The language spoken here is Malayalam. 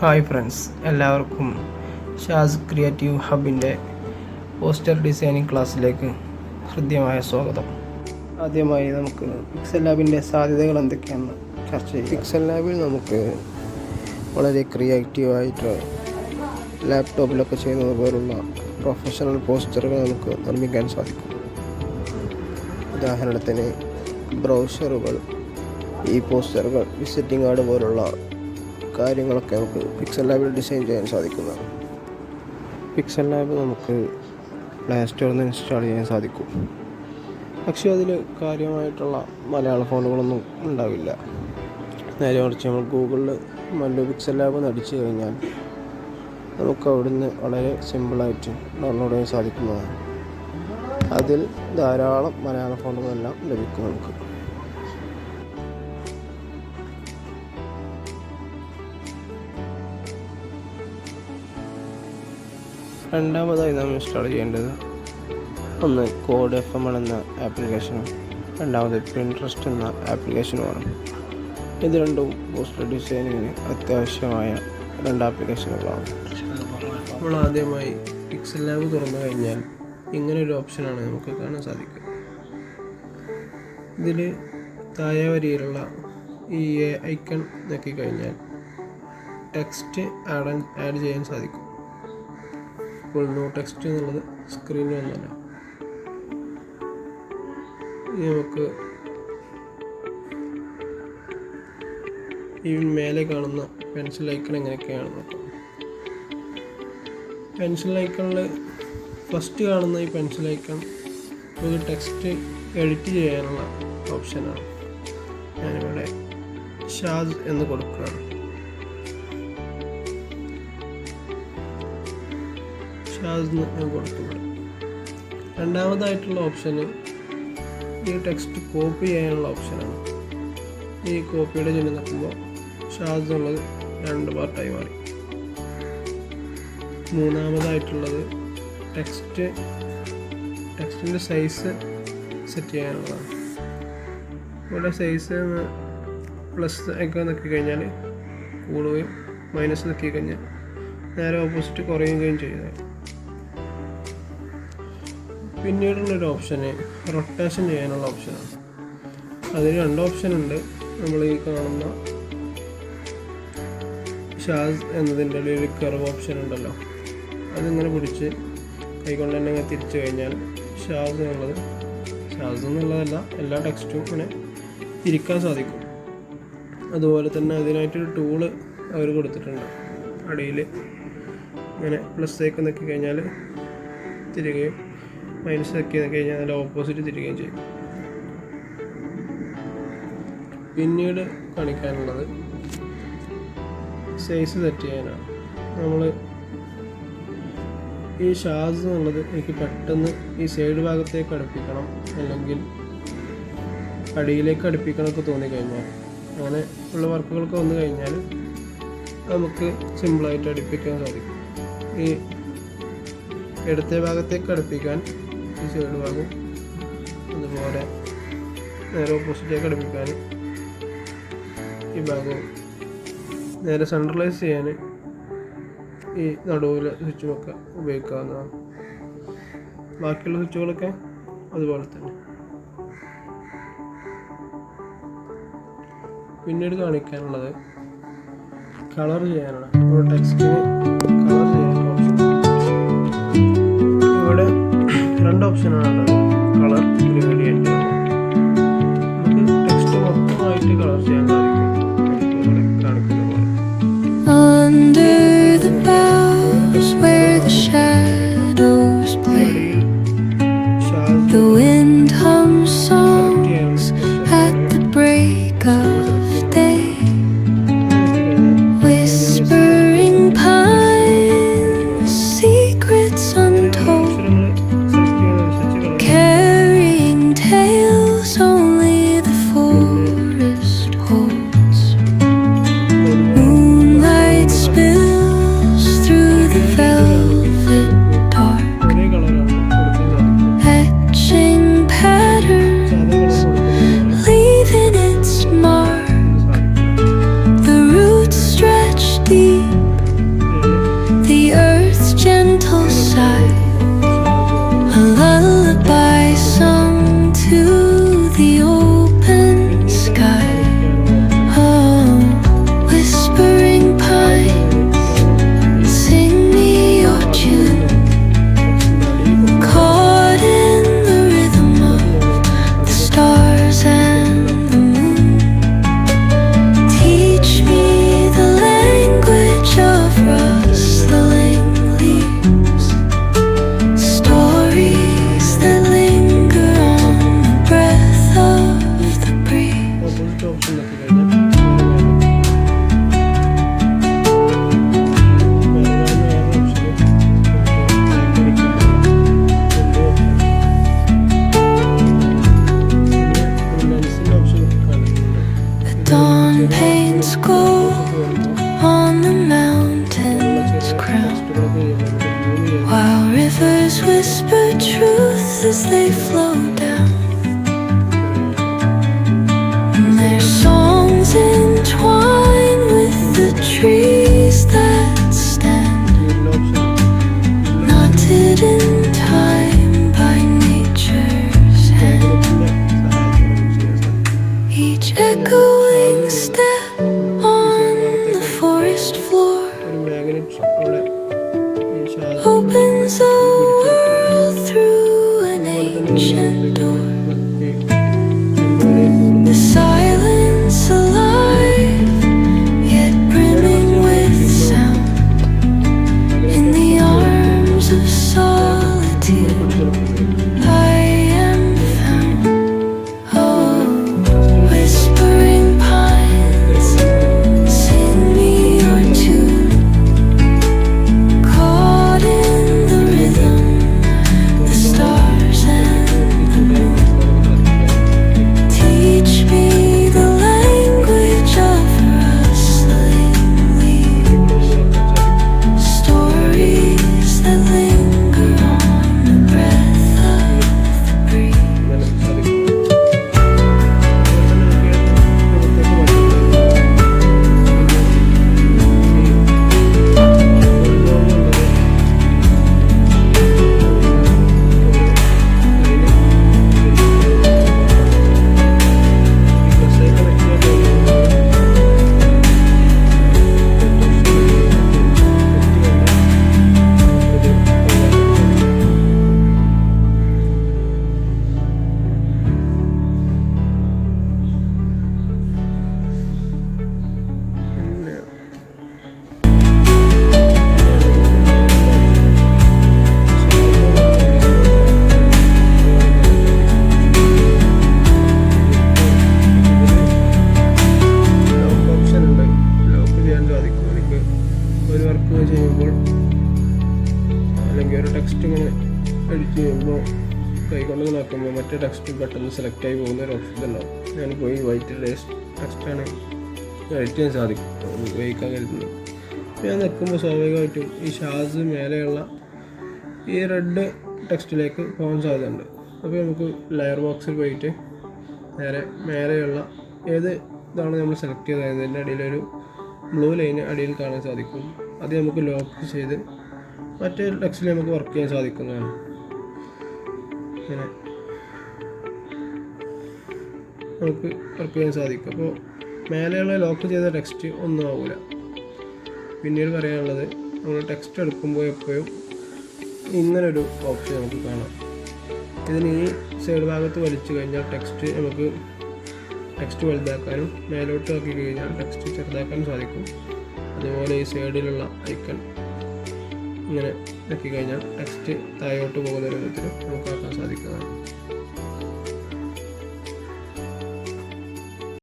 ഹായ് ഫ്രണ്ട്സ്, എല്ലാവർക്കും ഷാസ് ക്രിയേറ്റീവ് ഹബിൻ്റെ പോസ്റ്റർ ഡിസൈനിങ് ക്ലാസ്സിലേക്ക് ഹൃദ്യമായ സ്വാഗതം. ആദ്യമായി നമുക്ക് പിക്സൽ ലാബിൻ്റെ സാധ്യതകൾ എന്തൊക്കെയാണെന്ന് ചർച്ച ചെയ്യാം. പിക്സൽ ലാബിൽ നമുക്ക് വളരെ ക്രിയേറ്റീവായിട്ട് ലാപ്ടോപ്പിലൊക്കെ ചെയ്യുന്നത് പോലുള്ള പ്രൊഫഷണൽ പോസ്റ്ററുകൾ നമുക്ക് നിർമ്മിക്കാൻ സാധിക്കും. ഉദാഹരണത്തിന് ബ്രൗഷറുകൾ, ഈ പോസ്റ്ററുകൾ, വിസിറ്റിംഗ് കാർഡ് പോലുള്ള കാര്യങ്ങളൊക്കെ നമുക്ക് പിക്സൽ ലാബിൽ ഡിസൈൻ ചെയ്യാൻ സാധിക്കുന്നതാണ്. പിക്സൽ ലാബ് നമുക്ക് പ്ലേ സ്റ്റോറിൽ നിന്ന് ഇൻസ്റ്റാൾ ചെയ്യാൻ സാധിക്കും. പക്ഷേ അതിൽ കാര്യമായിട്ടുള്ള മലയാള ഫോണുകളൊന്നും ഉണ്ടാവില്ല. നേരെ മറിച്ച് നമ്മൾ ഗൂഗിളിൽ മല്ലു പിക്സൽ ലാബ് എന്ന് അടിച്ചു കഴിഞ്ഞാൽ നമുക്ക് അവിടുന്ന് വളരെ സിമ്പിളായിട്ട് ഡൗൺലോഡ് ചെയ്യാൻ സാധിക്കുന്നതാണ്. അതിൽ ധാരാളം മലയാള ഫോണുകളെല്ലാം ലഭിക്കും നമുക്ക്. രണ്ടാമതായി നാം ഇൻസ്റ്റാൾ ചെയ്യേണ്ടത് ഒന്ന് കോഡ് FM എന്ന ആപ്ലിക്കേഷനും രണ്ടാമത് പിൻട്രസ്റ്റ് എന്ന ആപ്ലിക്കേഷനുമാണ്. ഇത് രണ്ടും പോസ്റ്റർ ഡിസൈനിങ്ങിന് അത്യാവശ്യമായ രണ്ട് ആപ്ലിക്കേഷനുകളാണ്. നമ്മൾ ആദ്യമായി പിക്സൽ ലാബ് തുറന്നു കഴിഞ്ഞാൽ ഇങ്ങനൊരു ഓപ്ഷനാണ് നമുക്ക് കാണാൻ സാധിക്കുക. ഇതിൽ താഴെ വരിയിലുള്ള ഈ ഐക്കൺ നോക്കി കഴിഞ്ഞാൽ ടെക്സ്റ്റ് ആഡ് ചെയ്യാൻ സാധിക്കും. ഇപ്പോൾ നോ ടെക്സ്റ്റ് എന്നുള്ളത് സ്ക്രീനിൽ ഒന്നല്ല. നമുക്ക് ഈ മേലെ കാണുന്ന പെൻസിൽ ഐക്കൺ എങ്ങനെയൊക്കെയാണ് നോക്കാം. പെൻസിൽ ഐക്കണിൽ ഫസ്റ്റ് കാണുന്ന ഈ പെൻസിൽ ഐക്കൺ ഒരു ടെക്സ്റ്റ് എഡിറ്റ് ചെയ്യാനുള്ള ഓപ്ഷനാണ്. ഞാനിവിടെ ഷാസ് എന്ന് കൊടുക്കുകയാണ്. ഞാൻ കൊടുത്തുവിടെ. രണ്ടാമതായിട്ടുള്ള ഓപ്ഷന് ഈ ടെക്സ്റ്റ് കോപ്പി ചെയ്യാനുള്ള ഓപ്ഷനാണ്. ഈ കോപ്പിയുടെ ചിഹ്നം നോക്കുമ്പോൾ ഷാസ് എന്നുള്ളത് 2 പാർട്ടായി മാറി. മൂന്നാമതായിട്ടുള്ളത് ടെക്സ്റ്റിൻ്റെ സൈസ് സെറ്റ് ചെയ്യാനുള്ളതാണ്. ഇവിടെ സൈസ് പ്ലസ് ഒക്കെ നോക്കി കഴിഞ്ഞാൽ കൂടുകയും മൈനസ് നോക്കി കഴിഞ്ഞാൽ നേരെ ഓപ്പോസിറ്റ് കുറയുകയും ചെയ്യുന്നത്. പിന്നീടുള്ളൊരു ഓപ്ഷന് റൊട്ടേഷൻ ചെയ്യാനുള്ള ഓപ്ഷനാണ്. അതിന് 2 ഓപ്ഷൻ ഉണ്ട്. നമ്മൾ ഈ കാണുന്ന ഷാസ് എന്നതിൻ്റെ ഒരു കർവ് ഓപ്ഷൻ ഉണ്ടല്ലോ, അതിങ്ങനെ പിടിച്ച് കൈകൊണ്ട് തന്നെ ഇങ്ങനെ തിരിച്ചു കഴിഞ്ഞാൽ ഷാസ് എന്നുള്ളതല്ല, എല്ലാ ടെക്സ്റ്റും ഇങ്ങനെ തിരിക്കാൻ സാധിക്കും. അതുപോലെ തന്നെ അതിനായിട്ടൊരു ടൂള് അവർ കൊടുത്തിട്ടുണ്ട്. അടിയിൽ ഇങ്ങനെ പ്ലസ് ഒക്കെ നോക്കി കഴിഞ്ഞാൽ തിരികെയും മൈനസ് ഒക്കെ കഴിഞ്ഞാൽ അതിൻ്റെ ഓപ്പോസിറ്റ് തിരികെയും ചെയ്യും. പിന്നീട് കാണിക്കാനുള്ളത് സൈസ് സെറ്റ് ചെയ്യാനാണ്. നമ്മൾ ഈ ഷാസ് എന്നുള്ളത് എനിക്ക് പെട്ടെന്ന് ഈ സൈഡ് ഭാഗത്തേക്ക് അടുപ്പിക്കണം, അല്ലെങ്കിൽ അടിയിലേക്ക് അടുപ്പിക്കണമൊക്കെ തോന്നിക്കഴിഞ്ഞാൽ, അങ്ങനെ ഉള്ള വർക്കുകളൊക്കെ വന്നു കഴിഞ്ഞാൽ നമുക്ക് സിമ്പിളായിട്ട് അടുപ്പിക്കാൻ സാധിക്കും. ഈ ഇടത്തെ ഭാഗത്തേക്ക് അടുപ്പിക്കാൻ ഈ സൈഡ് ഭാഗം, അതുപോലെ നേരെ ഓപ്പോസിറ്റേക്ക് അടുപ്പിക്കാൻ ഈ ഭാഗവും, നേരെ സെൻട്രലൈസ് ചെയ്യാൻ ഈ നടുവിലെ സ്വിച്ചുമൊക്കെ ഉപയോഗിക്കാവുന്നതാണ്. ബാക്കിയുള്ള സ്വിച്ചുകളൊക്കെ അതുപോലെ തന്നെ. പിന്നീട് കാണിക്കാനുള്ളത് കളർ ചെയ്യാനാണ്. ഒരു ടെക്സ്റ്റിന് കളർ ചെയ്യാനുള്ള ഓപ്ഷൻ. ഇവിടെ 2 ഓപ്ഷനാണുള്ളത്, കളർ, ഗ്രേഡിയൻറ്റ്. നമുക്ക് ടെക്സ്റ്റ് മൊത്തമായിട്ട് കളർ ചെയ്യാൻ സാധിക്കും. കാണിക്കുന്ന പോലെ Under the boughs where the shadows play, the wind hums songs at the break of day, whispering pines, secrets untold, crown. ടെക്സ്റ്റുകളൊക്കെ ചെയ്യുമ്പോൾ നമുക്ക് zoom ചെയ്ത് While rivers whisper truth as they flow down, and their songs entwine with the trees that stand, ഇതിൻ്റെ option knotted in time by nature's hand. Each echoing step on the forest floor ഒരു മാഗ്നറ്റ് അവിടെ ഈ ശാഖ opens a world through an ancient door. The silence alive, yet brimming with sound. In the arms of solitude, I am found. Oh, whispering pines, sing me your tune. Caught in the rhythm, the stars and the moon. Teach me the language of rustling leaves, stories that linger on the breath of the breeze. Option ഉണ്ട്, ലോക്ക് ചെയ്യാൻ സാധിക്കും. എനിക്ക് ഒരു വർക്ക് ചെയ്യുമ്പോൾ അല്ലെങ്കിൽ ഒരു ടെക്സ്റ്റ് ഇങ്ങനെ എഡിറ്റ് ചെയ്യുമ്പോൾ കൈകൊണ്ട് നോക്കുമ്പോൾ മറ്റേ ടെക്സ്റ്റ് പെട്ടെന്ന് സെലക്ട് ആയി പോകുന്ന ഒരു ഓപ്ഷൻ ഉണ്ടാവും. ഞാനിപ്പോൾ ഈ വൈറ്റ് ടെക്സ്റ്റാണ് എഡിറ്റ് ചെയ്യാൻ സാധിക്കും ഉപയോഗിക്കാൻ കരുതുന്നത്. ഞാൻ നിൽക്കുമ്പോൾ സ്വാഭാവികമായിട്ടും ഈ ഷാസ് മേലെയുള്ള ഈ റെഡ് ടെക്സ്റ്റിലേക്ക് പോകാൻ സാധ്യതയുണ്ട്. അപ്പോൾ നമുക്ക് ലെയർ ബോക്സിൽ പോയിട്ട് നേരെ മേലെയുള്ള ഏത് ഇതാണ് നമ്മൾ സെലക്ട് ചെയ്തത് അതിൻ്റെ അടിയിലൊരു ബ്ലൂ ലൈന് അടിയിൽ കാണാൻ സാധിക്കും. അത് നമുക്ക് ലോക്ക് ചെയ്ത് മറ്റേ ടെക്സ്റ്റിൽ നമുക്ക് വർക്ക് ചെയ്യാൻ സാധിക്കുന്നതാണ്. ഇങ്ങനെ നമുക്ക് വർക്ക് ചെയ്യാൻ സാധിക്കും. അപ്പോൾ മേലെയുള്ള ലോക്ക് ചെയ്ത ടെക്സ്റ്റ് ഒന്നും ആവില്ല. പിന്നീട് പറയാനുള്ളത്, നമ്മൾ ടെക്സ്റ്റ് എടുക്കുമ്പോൾ എപ്പോഴും ഇങ്ങനൊരു ഓപ്ഷൻ നമുക്ക് കാണാം. ഇതിന് ഈ സൈഡ് ഭാഗത്ത് വലിച്ചു കഴിഞ്ഞാൽ ടെക്സ്റ്റ് വലുതാക്കാനും മേലോട്ട് ആക്കി കഴിഞ്ഞാൽ ടെക്സ്റ്റ് ചെറുതാക്കാനും സാധിക്കും. അതുപോലെ ഈ സൈഡിലുള്ള ഐക്കൺ ഇങ്ങനെ ആക്കി കഴിഞ്ഞാൽ ടെക്സ്റ്റ് താഴോട്ട് പോകുന്ന രൂപത്തിൽ നമുക്ക് ആക്കാൻ സാധിക്കുന്നതാണ്.